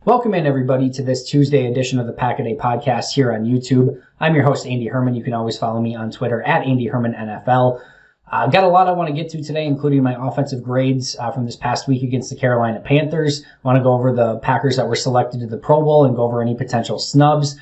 Welcome in, everybody, to this Tuesday edition of the Pack-A-Day podcast here on YouTube. I'm your host, Andy Herman. You can always follow me on Twitter at AndyHermanNFL. I've got a lot I want to get to today, including my offensive grades from this past week against the Carolina Panthers. I want to go over the Packers that were selected to the Pro Bowl and go over any potential snubs.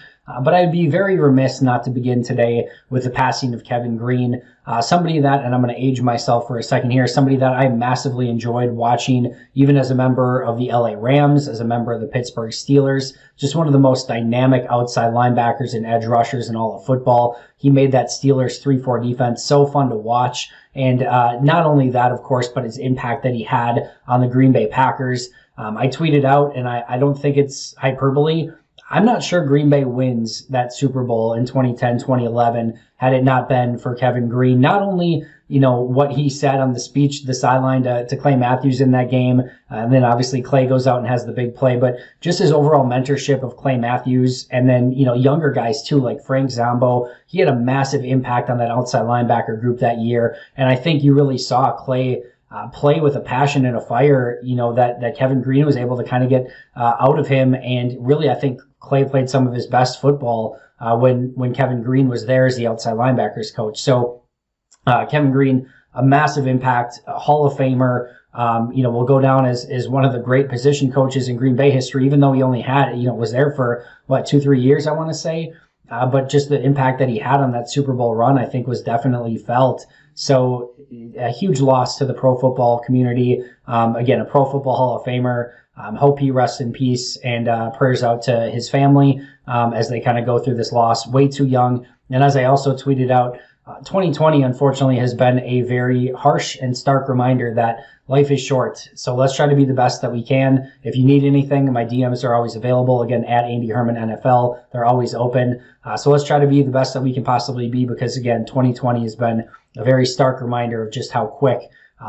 But I'd be very remiss not to begin today with the passing of Kevin Greene, somebody that, and I'm going to age myself for a second here, somebody that I massively enjoyed watching, even as a member of the LA Rams, as a member of the Pittsburgh Steelers, just one of the most dynamic outside linebackers and edge rushers in all of football. He made that Steelers 3-4 defense so fun to watch. And not only that, of course, but his impact that he had on the Green Bay Packers. I tweeted out, and I don't think it's hyperbole, I'm not sure Green Bay wins that Super Bowl in 2010, 2011, had it not been for Kevin Greene. Not only, what he said on the speech, the sideline to Clay Matthews in that game, and then obviously Clay goes out and has the big play, but just his overall mentorship of Clay Matthews, and then, younger guys too, like Frank Zombo. He had a massive impact on that outside linebacker group that year, and I think you really saw Clay play with a passion and a fire, that Kevin Greene was able to kind of get out of him. And really, I think Clay played some of his best football when Kevin Greene was there as the outside linebackers coach. So Kevin Greene, a massive impact, a Hall of Famer, will go down as one of the great position coaches in Green Bay history, even though he only had, was there for 2-3 years, I want to say. But just the impact that he had on that Super Bowl run, I think, was definitely felt. So a huge loss to the pro football community. Again, a Pro Football Hall of Famer. Hope he rests in peace, and prayers out to his family as they kind of go through this loss. Way too young. And as I also tweeted out, 2020, unfortunately, has been a very harsh and stark reminder that life is short. So let's try to be the best that we can. If you need anything, my DMs are always available. Again, at Andy Herman NFL. They're always open. So let's try to be the best that we can possibly be, because, again, 2020 has been a very stark reminder of just how quick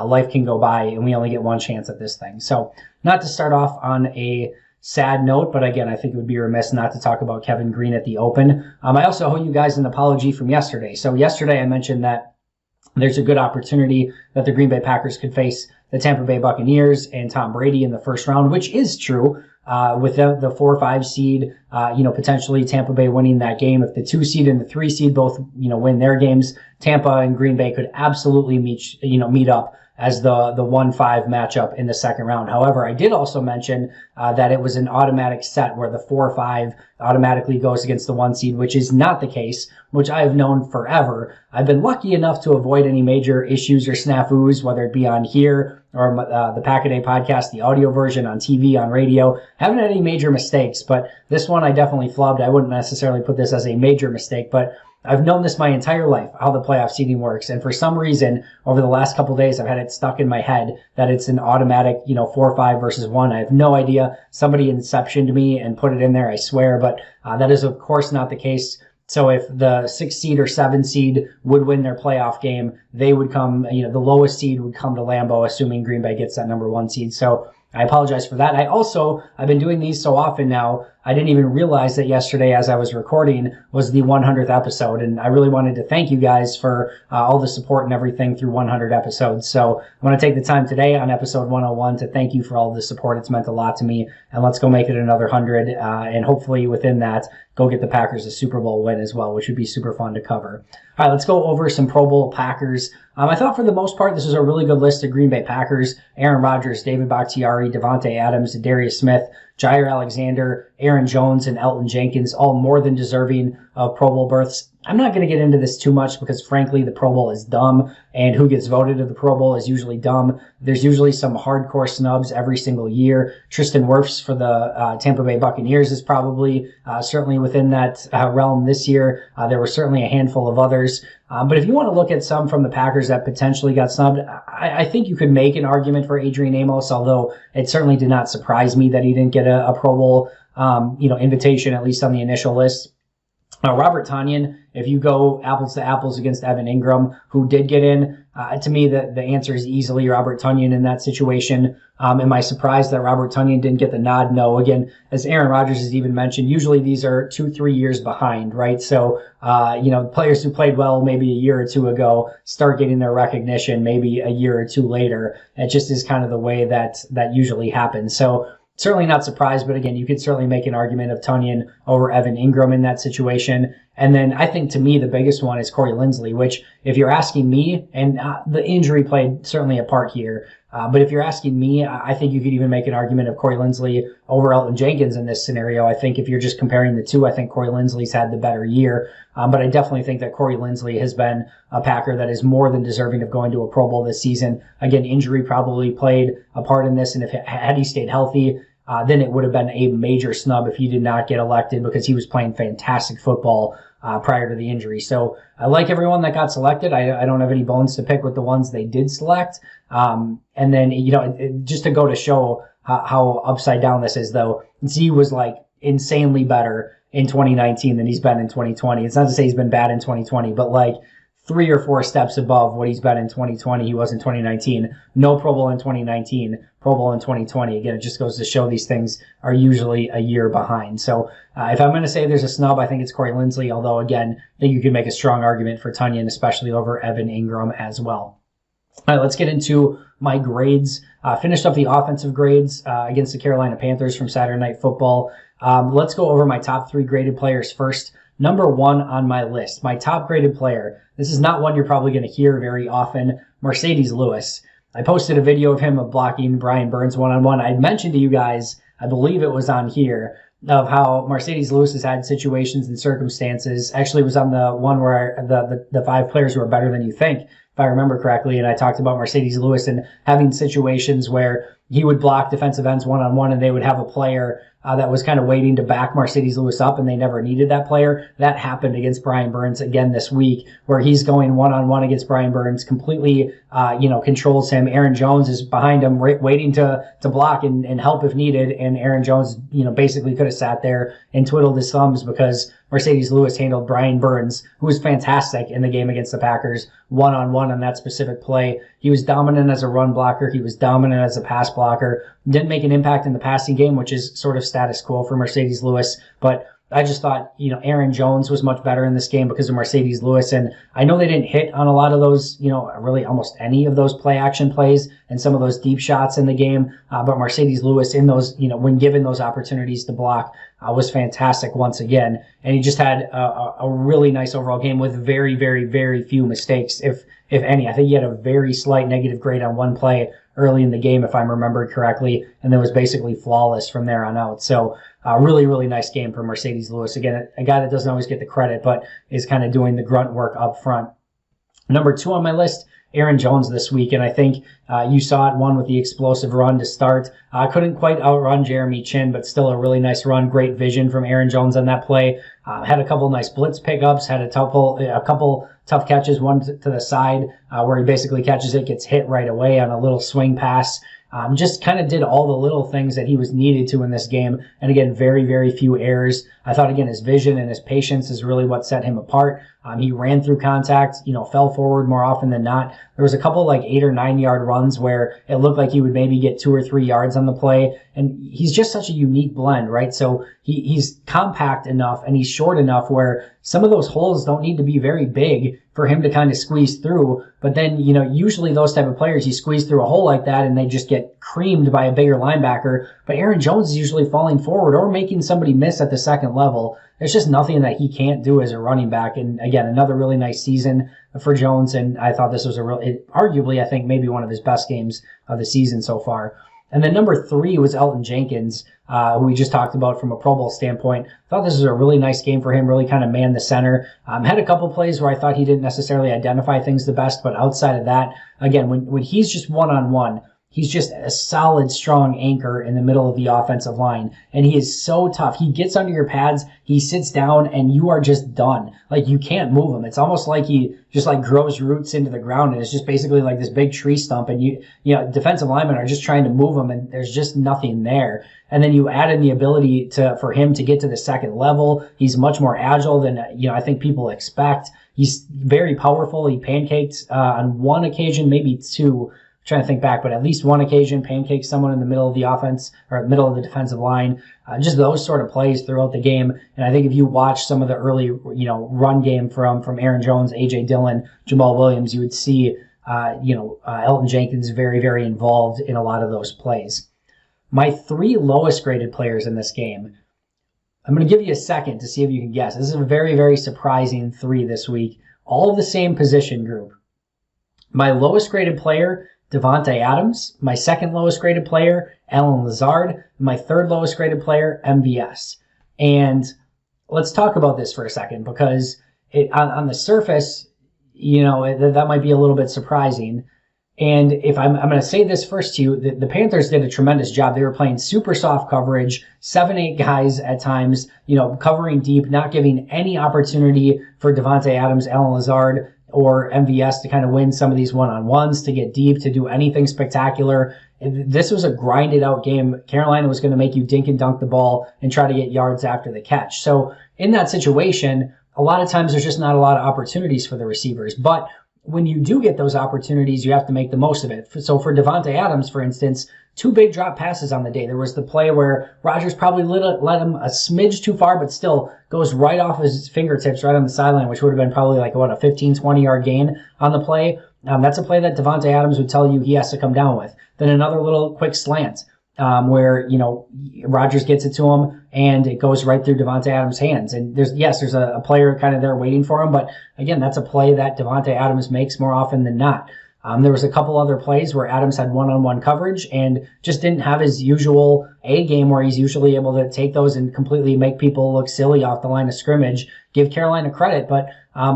life can go by, and we only get one chance at this thing. So not to start off on a sad note, but again, I think it would be remiss not to talk about Kevin Greene at the open. I also owe you guys an apology from yesterday. So yesterday I mentioned that there's a good opportunity that the Green Bay Packers could face the Tampa Bay Buccaneers and Tom Brady in the first round, which is true. With the 4 or 5 seed, potentially Tampa Bay winning that game. If the 2 seed and the 3 seed both, win their games, Tampa and Green Bay could absolutely meet up as the 1-5 matchup in the second round. However, I did also mention that it was an automatic set where the 4-5 automatically goes against the 1 seed, which is not the case, which I have known forever. I've been lucky enough to avoid any major issues or snafus, whether it be on here or the Pack-A-Day podcast, the audio version, on TV, on radio. Haven't had any major mistakes, but this one I definitely flubbed. I wouldn't necessarily put this as a major mistake, but I've known this my entire life, how the playoff seeding works. And for some reason, over the last couple of days, I've had it stuck in my head that it's an automatic, 4-5 versus 1. I have no idea. Somebody inceptioned me and put it in there, I swear. But that is, of course, not the case. So if the 6 seed or 7 seed would win their playoff game, they would come, the lowest seed would come to Lambeau, assuming Green Bay gets that number 1 seed. So I apologize for that. I've been doing these so often now, I didn't even realize that yesterday as I was recording was the 100th episode. And I really wanted to thank you guys for all the support and everything through 100 episodes. So I want to take the time today on episode 101 to thank you for all the support. It's meant a lot to me. And let's go make it another 100. And hopefully within that, go get the Packers a Super Bowl win as well, which would be super fun to cover. All right, let's go over some Pro Bowl Packers. I thought for the most part, this was a really good list of Green Bay Packers. Aaron Rodgers, David Bakhtiari, Devante Adams, Darius Smith, Jair Alexander, Aaron Jones, and Elton Jenkins, all more than deserving of Pro Bowl berths. I'm not going to get into this too much because, frankly, the Pro Bowl is dumb, and who gets voted to the Pro Bowl is usually dumb. There's usually some hardcore snubs every single year. Tristan Wirfs for the Tampa Bay Buccaneers is probably certainly within that realm this year. There were certainly a handful of others. But if you want to look at some from the Packers that potentially got snubbed, I think you could make an argument for Adrian Amos, although it certainly did not surprise me that he didn't get a Pro Bowl invitation, at least on the initial list. Robert Tonyan, if you go apples to apples against Evan Ingram, who did get in, to me, the answer is easily Robert Tonyan in that situation. Am I surprised that Robert Tonyan didn't get the nod? No. Again, as Aaron Rodgers has even mentioned, usually these are 2-3 years behind, right? So, players who played well maybe a year or two ago start getting their recognition maybe a year or two later. It just is kind of the way that usually happens. So, certainly not surprised, but again, you could certainly make an argument of Tonyan over Evan Ingram in that situation. And then I think to me, the biggest one is Corey Linsley, which if you're asking me, and the injury played certainly a part here, but if you're asking me, I think you could even make an argument of Corey Linsley over Elton Jenkins in this scenario. I think if you're just comparing the two, I think Corey Linsley's had the better year. But I definitely think that Corey Linsley has been a Packer that is more than deserving of going to a Pro Bowl this season. Again, injury probably played a part in this, and had he stayed healthy, then it would have been a major snub if he did not get elected, because he was playing fantastic football prior to the injury. So I like everyone that got selected. I don't have any bones to pick with the ones they did select. And then, just to go to show how upside down this is, though, Z was like insanely better in 2019 than he's been in 2020. It's not to say he's been bad in 2020, but like 3 or 4 steps above what he's been in 2020, he was in 2019. No Pro Bowl in 2019, Pro Bowl in 2020. Again, it just goes to show these things are usually a year behind. So if I'm going to say there's a snub, I think it's Corey Linsley, although, again, I think you can make a strong argument for Tonyan, especially over Evan Ingram as well. All right, let's get into my grades. Finished up the offensive grades against the Carolina Panthers from Saturday Night Football. Let's go over my top 3 graded players first. Number 1 on my list, my top graded player. This is not one you're probably going to hear very often, Marcedes Lewis. I posted a video of him of blocking Brian Burns one-on-one. I'd mentioned to you guys, I believe it was on here, of how Marcedes Lewis has had situations and circumstances. Actually, it was on the one where the 5 players who are better than you think, if I remember correctly, and I talked about Marcedes Lewis and having situations where he would block defensive ends one-on-one, and they would have a player that was kind of waiting to back Marcedes Lewis up, and they never needed that player. That happened against Brian Burns again this week, where he's going one-on-one against Brian Burns, completely, controls him. Aaron Jones is behind him, waiting to block and help if needed, and Aaron Jones, basically could have sat there and twiddled his thumbs because Marcedes Lewis handled Brian Burns, who was fantastic in the game against the Packers, one-on-one on that specific play. He was dominant as a run blocker. He was dominant as a pass blocker. Didn't make an impact in the passing game, which is sort of status quo for Marcedes Lewis. But I just thought, Aaron Jones was much better in this game because of Marcedes Lewis. And I know they didn't hit on a lot of those, really almost any of those play action plays and some of those deep shots in the game. But Marcedes Lewis in those, when given those opportunities to block, was fantastic once again. And he just had a really nice overall game with very, very, very few mistakes, if any. I think he had a very slight negative grade on one play early in the game, if I remember correctly, and then was basically flawless from there on out. So really, really nice game for Marcedes Lewis. Again, a guy that doesn't always get the credit, but is kind of doing the grunt work up front. Number 2 on my list, Aaron Jones this week, and I think you saw it, one with the explosive run to start. Couldn't quite outrun Jeremy Chin, but still a really nice run. Great vision from Aaron Jones on that play. Had a couple nice blitz pickups, had a couple tough catches, one to the side where he basically catches it, gets hit right away on a little swing pass. Just kind of did all the little things that he was needed to in this game. And again, very, very few errors. I thought, again, his vision and his patience is really what set him apart. He ran through contact, fell forward more often than not. There was a couple like 8 or 9 yard runs where it looked like he would maybe get 2 or 3 yards on the play. And he's just such a unique blend, right? So he's compact enough and he's short enough where some of those holes don't need to be very big for him to kind of squeeze through. But then, usually those type of players, you squeeze through a hole like that and they just get creamed by a bigger linebacker. But Aaron Jones is usually falling forward or making somebody miss at the second level. There's just nothing that he can't do as a running back. And again, another really nice season for Jones. And I thought this was arguably, I think, maybe one of his best games of the season so far. And then number 3 was Elton Jenkins, who we just talked about from a Pro Bowl standpoint. Thought this was a really nice game for him, really kind of manned the center. Had a couple plays where I thought he didn't necessarily identify things the best, but outside of that, again, when he's just one-on-one, he's just a solid, strong anchor in the middle of the offensive line. And he is so tough. He gets under your pads, he sits down, and you are just done. Like, you can't move him. It's almost like he just like grows roots into the ground, and it's just basically like this big tree stump. And defensive linemen are just trying to move him, and there's just nothing there. And then you add in the ability for him to get to the second level. He's much more agile than, I think people expect. He's very powerful. He pancaked on one occasion, maybe 2. Trying to think back, but at least one occasion, pancake someone in the middle of the offense or middle of the defensive line. Just those sort of plays throughout the game. And I think if you watch some of the early, run game from Aaron Jones, A.J. Dillon, Jamal Williams, you would see, Elton Jenkins very, very involved in a lot of those plays. My 3 lowest graded players in this game, I'm going to give you a second to see if you can guess. This is a very, very surprising 3 this week. All of the same position group. My lowest graded player, Devante Adams. My second lowest graded player, Allen Lazard. My third lowest graded player, MVS. And let's talk about this for a second, because on the surface, that might be a little bit surprising. And if I'm going to say this first to you, the Panthers did a tremendous job. They were playing super soft coverage, 7-8 guys at times, covering deep, not giving any opportunity for Devante Adams, Allen Lazard, or MVS to kind of win some of these one-on-ones, to get deep, to do anything spectacular. This was a grinded out game. Carolina was going to make you dink and dunk the ball and try to get yards after the catch. So in that situation, a lot of times there's just not a lot of opportunities for the receivers. But when you do get those opportunities, you have to make the most of it. So for Devante Adams, for instance, 2 big drop passes on the day. There was the play where Rodgers probably let him a smidge too far, but still goes right off his fingertips right on the sideline, which would have been probably like, a 15, 20-yard gain on the play. That's a play that Devante Adams would tell you he has to come down with. Then another little quick slant where, Rodgers gets it to him and it goes right through Devante Adams' hands. And there's a player kind of there waiting for him. But again, that's a play that Devante Adams makes more often than not. There was a couple other plays where Adams had one-on-one coverage and just didn't have his usual A game where he's usually able to take those and completely make people look silly off the line of scrimmage. Give Carolina credit, but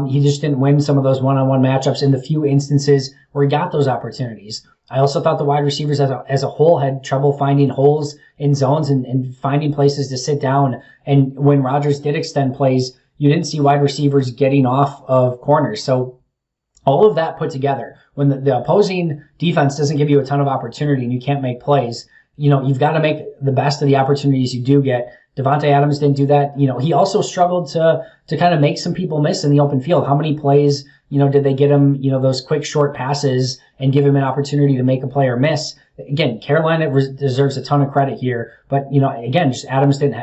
he just didn't win some of those one-on-one matchups in the few instances where he got those opportunities. I also thought the wide receivers as a whole had trouble finding holes in zones and finding places to sit down. And when Rodgers did extend plays, you didn't see wide receivers getting off of corners. So all of that put together, when the opposing defense doesn't give you a ton of opportunity and you can't make plays, you've got to make the best of the opportunities you do get. Devante Adams didn't do that. He also struggled to kind of make some people miss in the open field. How many plays, did they get him, those quick short passes and give him an opportunity to make a player miss? Again, Carolina deserves a ton of credit here, but again, just Adams didn't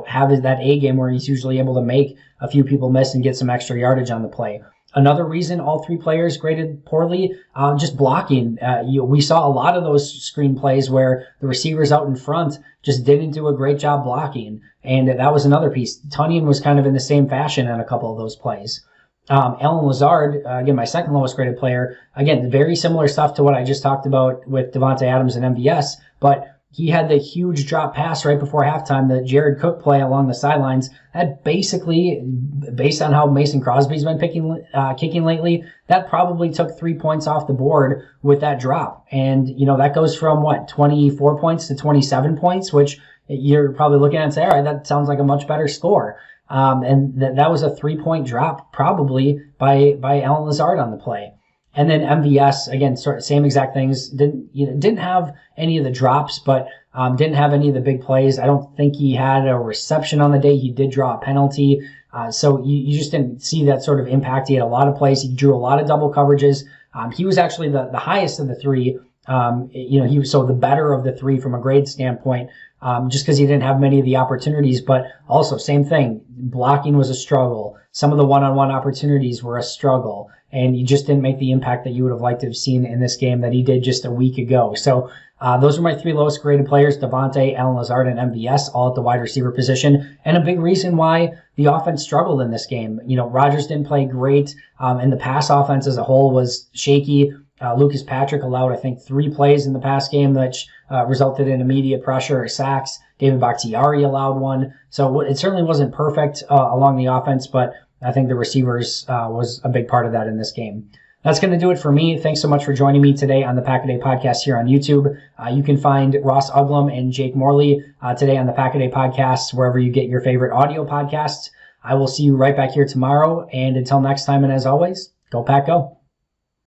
have that A game where he's usually able to make a few people miss and get some extra yardage on the play. Another reason all 3 players graded poorly, just blocking. We saw a lot of those screen plays where the receivers out in front just didn't do a great job blocking. And that was another piece. Tonyan was kind of in the same fashion on a couple of those plays. Allen Lazard, again, my second lowest graded player, again, very similar stuff to what I just talked about with Devante Adams and MVS, but he had the huge drop pass right before halftime, the Jared Cook play along the sidelines. That basically, based on how Mason Crosby's been kicking lately, that probably took 3 points off the board with that drop. And, that goes from 24 points to 27 points, which you're probably looking at and say, all right, that sounds like a much better score. And that was a 3-point drop probably by Allen Lazard on the play. And then MVS, again, sort of same exact things. Didn't have any of the drops, but didn't have any of the big plays. I don't think he had a reception on the day. He did draw a penalty. So you just didn't see that sort of impact. He had a lot of plays. He drew a lot of double coverages. He was actually the highest of the 3. He was so the better of the 3 from a grade standpoint, just because he didn't have many of the opportunities. But also, same thing, blocking was a struggle. Some of the one-on-one opportunities were a struggle, and he just didn't make the impact that you would have liked to have seen in this game that he did just a week ago. So those are my 3 lowest graded players: Devante, Allen Lazard, and MVS, all at the wide receiver position. And a big reason why the offense struggled in this game. Rodgers didn't play great, and the pass offense as a whole was shaky. Lucas Patrick allowed, I think, 3 plays in the pass game, which resulted in immediate pressure or sacks. David Bakhtiari allowed 1. So it certainly wasn't perfect along the offense, but I think the receivers was a big part of that in this game. That's going to do it for me. Thanks so much for joining me today on the Pack-A-Day Podcast here on YouTube. You can find Ross Uglum and Jake Morley today on the Pack-A-Day Podcasts, wherever you get your favorite audio podcasts. I will see you right back here tomorrow. And until next time, and as always, go Pack Go.